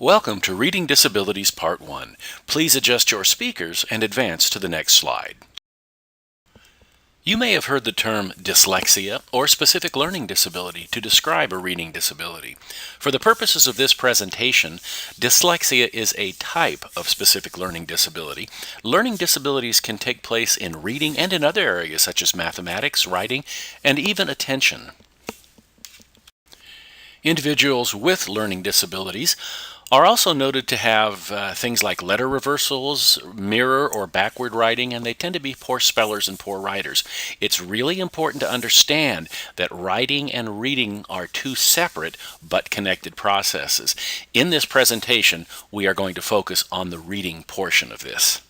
Welcome to Reading Disabilities Part 1. Please adjust your speakers and advance to the next slide. You may have heard the term dyslexia or specific learning disability to describe a reading disability. For the purposes of this presentation, dyslexia is a type of specific learning disability. Learning disabilities can take place in reading and in other areas such as mathematics, writing, and even attention. Individuals with learning disabilities are also noted to have things like letter reversals, mirror or backward writing, and they tend to be poor spellers and poor writers. It's really important to understand that writing and reading are two separate but connected processes. In this presentation, we are going to focus on the reading portion of this.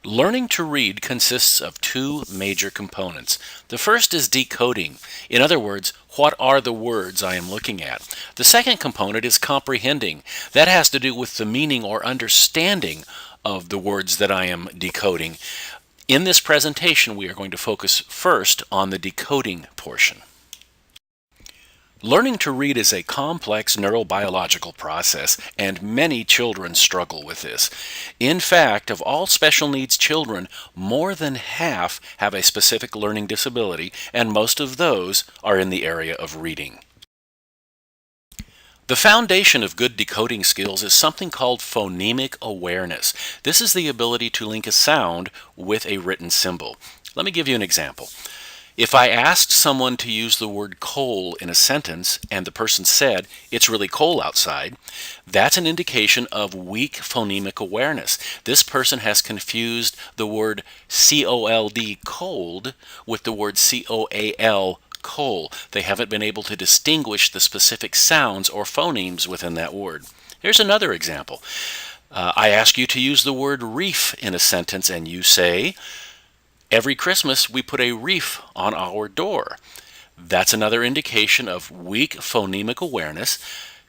Learning to read consists of two major components. The first is decoding. In other words, what are the words I am looking at? The second component is comprehending. That has to do with the meaning or understanding of the words that I am decoding. In this presentation, we are going to focus first on the decoding portion. Learning to read is a complex neurobiological process, and many children struggle with this. In fact, of all special needs children, more than half have a specific learning disability, and most of those are in the area of reading. The foundation of good decoding skills is something called phonemic awareness. This is the ability to link a sound with a written symbol. Let me give you an example. If I asked someone to use the word coal in a sentence and the person said, "It's really cold outside," that's an indication of weak phonemic awareness. This person has confused the word C-O-L-D, cold, with the word C-O-A-L, coal. They haven't been able to distinguish the specific sounds or phonemes within that word. Here's another example. I ask you to use the word reef in a sentence and you say, "Every Christmas we put a wreath on our door." That's another indication of weak phonemic awareness,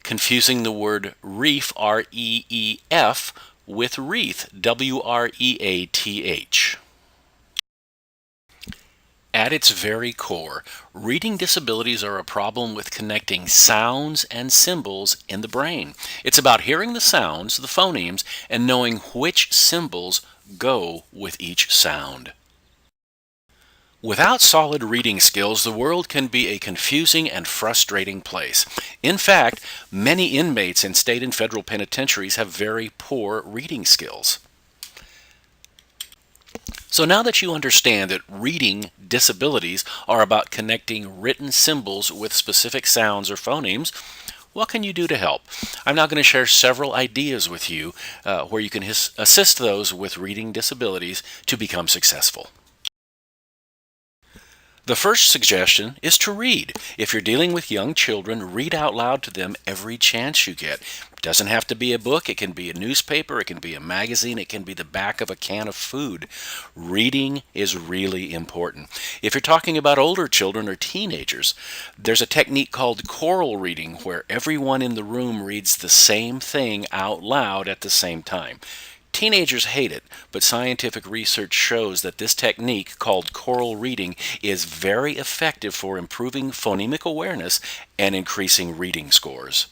confusing the word reef, R-E-E-F, with wreath, W-R-E-A-T-H. At its very core, reading disabilities are a problem with connecting sounds and symbols in the brain. It's about hearing the sounds, the phonemes, and knowing which symbols go with each sound. Without solid reading skills, the world can be a confusing and frustrating place. In fact, many inmates in state and federal penitentiaries have very poor reading skills. So now that you understand that reading disabilities are about connecting written symbols with specific sounds or phonemes, what can you do to help? I'm now going to share several ideas with you where you can assist those with reading disabilities to become successful. The first suggestion is to read. If you're dealing with young children, read out loud to them every chance you get. It doesn't have to be a book. It can be a newspaper. It can be a magazine. It can be the back of a can of food. Reading is really important. If you're talking about older children or teenagers, there's a technique called choral reading where everyone in the room reads the same thing out loud at the same time. Teenagers hate it, but scientific research shows that this technique, called choral reading, is very effective for improving phonemic awareness and increasing reading scores.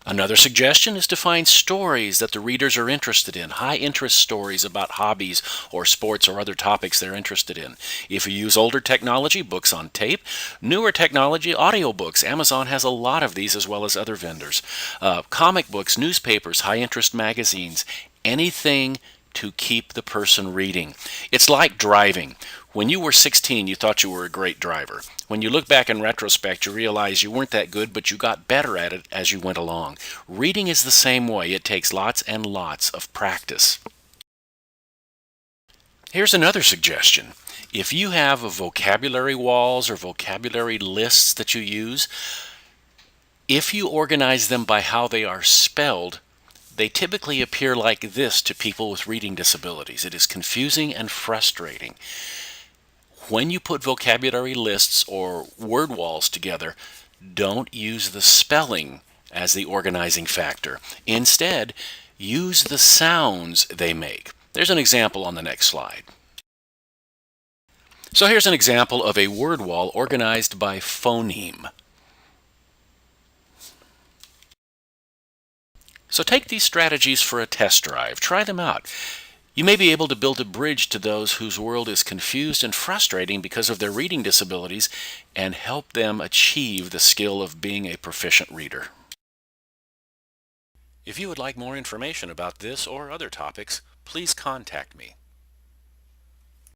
Another suggestion is to find stories that the readers are interested in, high-interest stories about hobbies or sports or other topics they're interested in. If you use older technology, books on tape. Newer technology, audiobooks. Amazon has a lot of these as well as other vendors. Comic books, newspapers, high-interest magazines, anything to keep the person reading. It's like driving. When you were 16, you thought you were a great driver. When you look back in retrospect, you realize you weren't that good, but you got better at it as you went along. Reading is the same way. It takes lots and lots of practice. Here's another suggestion. If you have vocabulary walls or vocabulary lists that you use, if you organize them by how they are spelled, they typically appear like this to people with reading disabilities. It is confusing and frustrating. When you put vocabulary lists or word walls together, don't use the spelling as the organizing factor. Instead, use the sounds they make. There's an example on the next slide. So here's an example of a word wall organized by phoneme. So take these strategies for a test drive. Try them out. You may be able to build a bridge to those whose world is confused and frustrating because of their reading disabilities and help them achieve the skill of being a proficient reader. If you would like more information about this or other topics, please contact me.